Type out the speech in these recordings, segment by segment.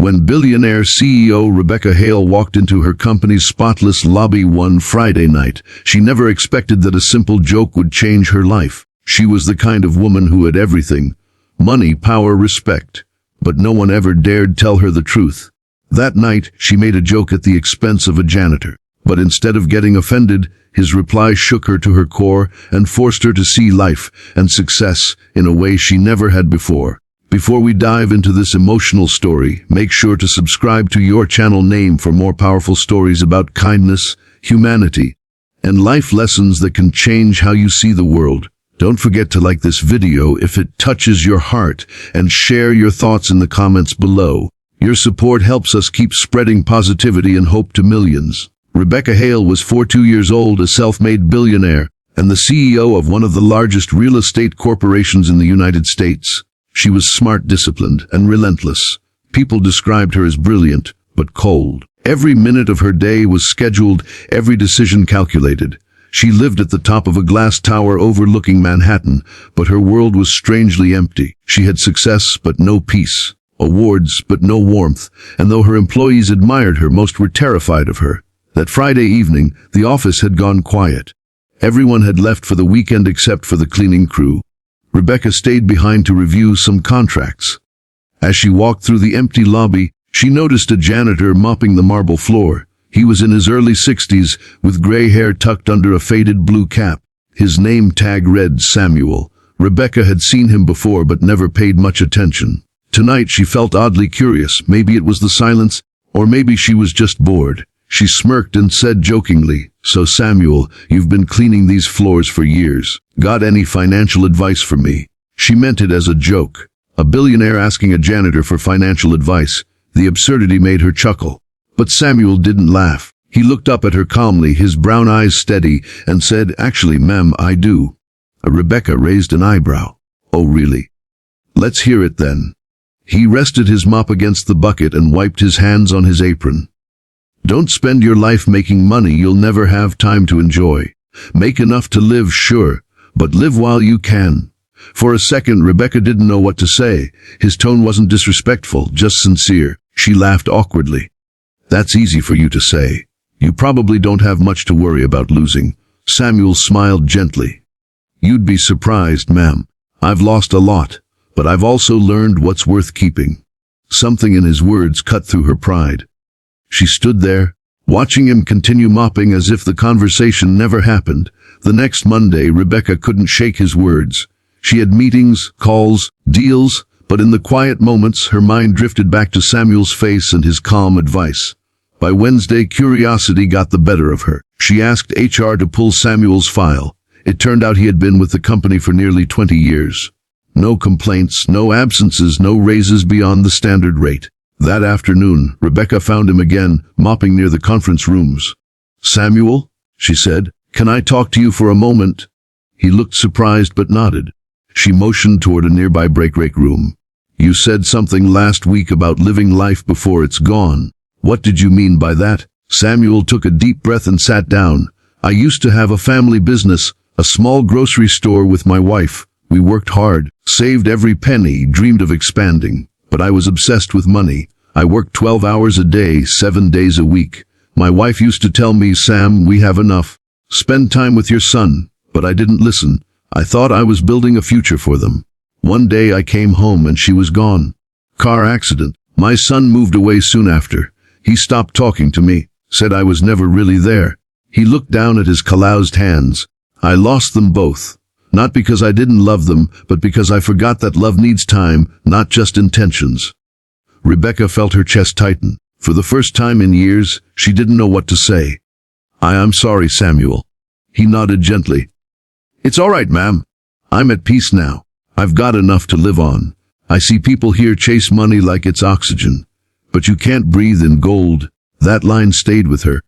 When Billionaire CEO Rebecca Hale walked into her company's spotless lobby one Friday night, she never expected that a simple joke would change her life. She was the kind of woman who had everything: money, power, respect. But no one ever dared tell her the truth. That night, she made a joke at the expense of a janitor. But instead of getting offended, his reply shook her to her core and forced her to see life and success in a way she never had before. Before we dive into this emotional story, make sure to subscribe to your channel name for more powerful stories about kindness, humanity, and life lessons that can change how you see the world. Don't forget to like this video if it touches your heart and share your thoughts in the comments below. Your support helps us keep spreading positivity and hope to millions. Rebecca Hale was 42 years old, a self-made billionaire, and the CEO of one of the largest real estate corporations in the United States. She was smart, disciplined, and relentless. People described her as brilliant, but cold. Every minute of her day was scheduled, every decision calculated. She lived at the top of a glass tower overlooking Manhattan, but her world was strangely empty. She had success, but no peace. Awards, but no warmth. And though her employees admired her, most were terrified of her. That Friday evening, the office had gone quiet. Everyone had left for the weekend except for the cleaning crew. Rebecca stayed behind to review some contracts. As she walked through the empty lobby, she noticed a janitor mopping the marble floor. He was in his early 60s, with gray hair tucked under a faded blue cap. His name tag read Samuel. Rebecca had seen him before but never paid much attention. Tonight she felt oddly curious. Maybe it was the silence, or maybe she was just bored. She smirked and said jokingly, "So Samuel, you've been cleaning these floors for years. Got any financial advice for me?" She meant it as a joke. A billionaire asking a janitor for financial advice. The absurdity made her chuckle. But Samuel didn't laugh. He looked up at her calmly, his brown eyes steady, and said, "Actually, ma'am, I do." Rebecca raised an eyebrow. "Oh, really? Let's hear it then." He rested his mop against the bucket and wiped his hands on his apron. "Don't spend your life making money you'll never have time to enjoy. Make enough to live, sure, but live while you can." For a second, Rebecca didn't know what to say. His tone wasn't disrespectful, just sincere. She laughed awkwardly. "That's easy for you to say. You probably don't have much to worry about losing." Samuel smiled gently. "You'd be surprised, ma'am. I've lost a lot, but I've also learned what's worth keeping." Something in his words cut through her pride. She stood there, watching him continue mopping as if the conversation never happened. The next Monday, Rebecca couldn't shake his words. She had meetings, calls, deals, but in the quiet moments, her mind drifted back to Samuel's face and his calm advice. By Wednesday, curiosity got the better of her. She asked HR to pull Samuel's file. It turned out he had been with the company for nearly 20 years. No complaints, no absences, no raises beyond the standard rate. That afternoon, Rebecca found him again, mopping near the conference rooms. "Samuel," she said, "can I talk to you for a moment?" He looked surprised but nodded. She motioned toward a nearby break room. "You said something last week about living life before it's gone. What did you mean by that?" Samuel took a deep breath and sat down. "I used to have a family business, a small grocery store with my wife. We worked hard, saved every penny, dreamed of expanding. But I was obsessed with money. I worked 12 hours a day, 7 days a week. My wife used to tell me, 'Sam, we have enough. Spend time with your son.' But I didn't listen. I thought I was building a future for them. One day I came home and she was gone. Car accident. My son moved away soon after. He stopped talking to me, said I was never really there." He looked down at his calloused hands. "I lost them both. Not because I didn't love them, but because I forgot that love needs time, not just intentions." Rebecca felt her chest tighten. For the first time in years, she didn't know what to say. I'm sorry, Samuel." He nodded gently. "It's all right, ma'am. I'm at peace now. I've got enough to live on. I see people here chase money like it's oxygen. But you can't breathe in gold." That line stayed with her.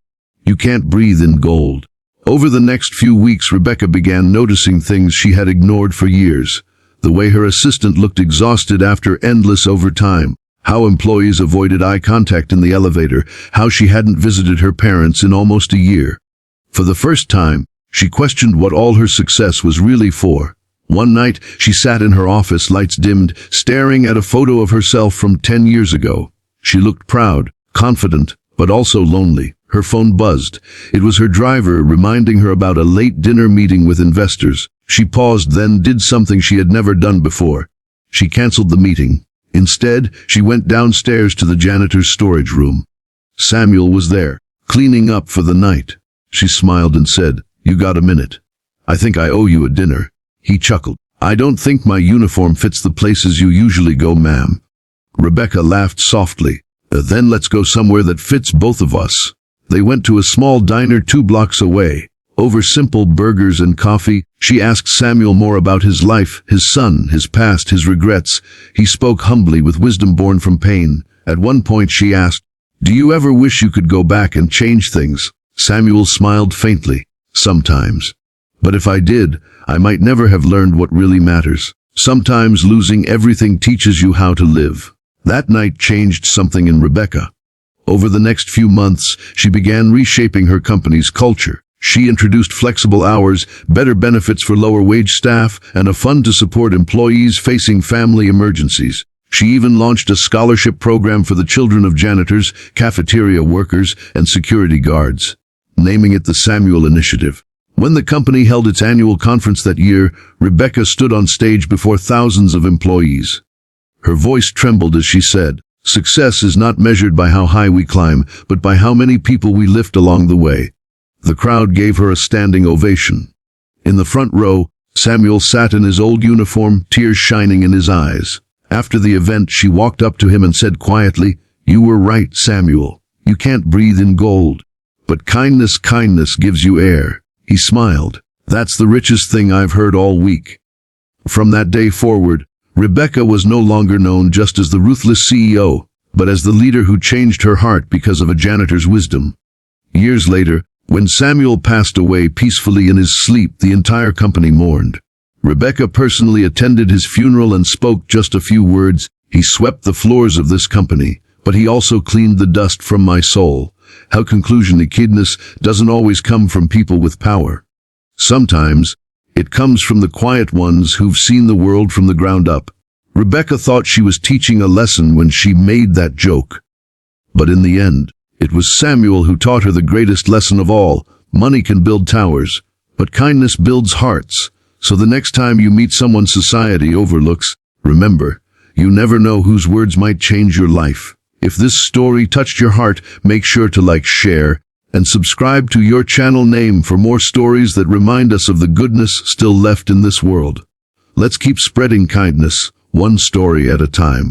You can't breathe in gold. Over the next few weeks, Rebecca began noticing things she had ignored for years. The way her assistant looked exhausted after endless overtime. How employees avoided eye contact in the elevator. How she hadn't visited her parents in almost a year. For the first time, she questioned what all her success was really for. One night, she sat in her office, lights dimmed, staring at a photo of herself from 10 years ago. She looked proud, confident, but also lonely. Her phone buzzed. It was her driver reminding her about a late dinner meeting with investors. She paused, then did something she had never done before. She canceled the meeting. Instead, she went downstairs to the janitor's storage room. Samuel was there, cleaning up for the night. She smiled and said, "You got a minute? I think I owe you a dinner." He chuckled. "I don't think my uniform fits the places you usually go, ma'am." Rebecca laughed softly. "Then let's go somewhere that fits both of us." They went to a small diner 2 blocks away. Over simple burgers and coffee, she asked Samuel more about his life, his son, his past, his regrets. He spoke humbly with wisdom born from pain. At one point she asked, "Do you ever wish you could go back and change things?" Samuel smiled faintly. "Sometimes. But if I did, I might never have learned what really matters. Sometimes losing everything teaches you how to live." That night changed something in Rebecca. Over the next few months, she began reshaping her company's culture. She introduced flexible hours, better benefits for lower-wage staff, and a fund to support employees facing family emergencies. She even launched a scholarship program for the children of janitors, cafeteria workers, and security guards, naming it the Samuel Initiative. When the company held its annual conference that year, Rebecca stood on stage before thousands of employees. Her voice trembled as she said, "Success is not measured by how high we climb, but by how many people we lift along the way." The crowd gave her a standing ovation. In the front row, Samuel sat in his old uniform, tears shining in his eyes. After the event, she walked up to him and said quietly, "You were right, Samuel. You can't breathe in gold. But kindness gives you air." He smiled. "That's the richest thing I've heard all week." From that day forward, Rebecca was no longer known just as the ruthless CEO, but as the leader who changed her heart because of a janitor's wisdom. Years later, when Samuel passed away peacefully in his sleep, the entire company mourned. Rebecca personally attended his funeral and spoke just a few words. "He swept the floors of this company, but he also cleaned the dust from my soul." Her conclusion: the kindness doesn't always come from people with power. Sometimes, it comes from the quiet ones who've seen the world from the ground up. Rebecca thought she was teaching a lesson when she made that joke. But in the end, it was Samuel who taught her the greatest lesson of all. Money can build towers, but kindness builds hearts. So the next time you meet someone society overlooks, remember, you never know whose words might change your life. If this story touched your heart, make sure to like, share, and subscribe to your channel name for more stories that remind us of the goodness still left in this world. Let's keep spreading kindness, one story at a time.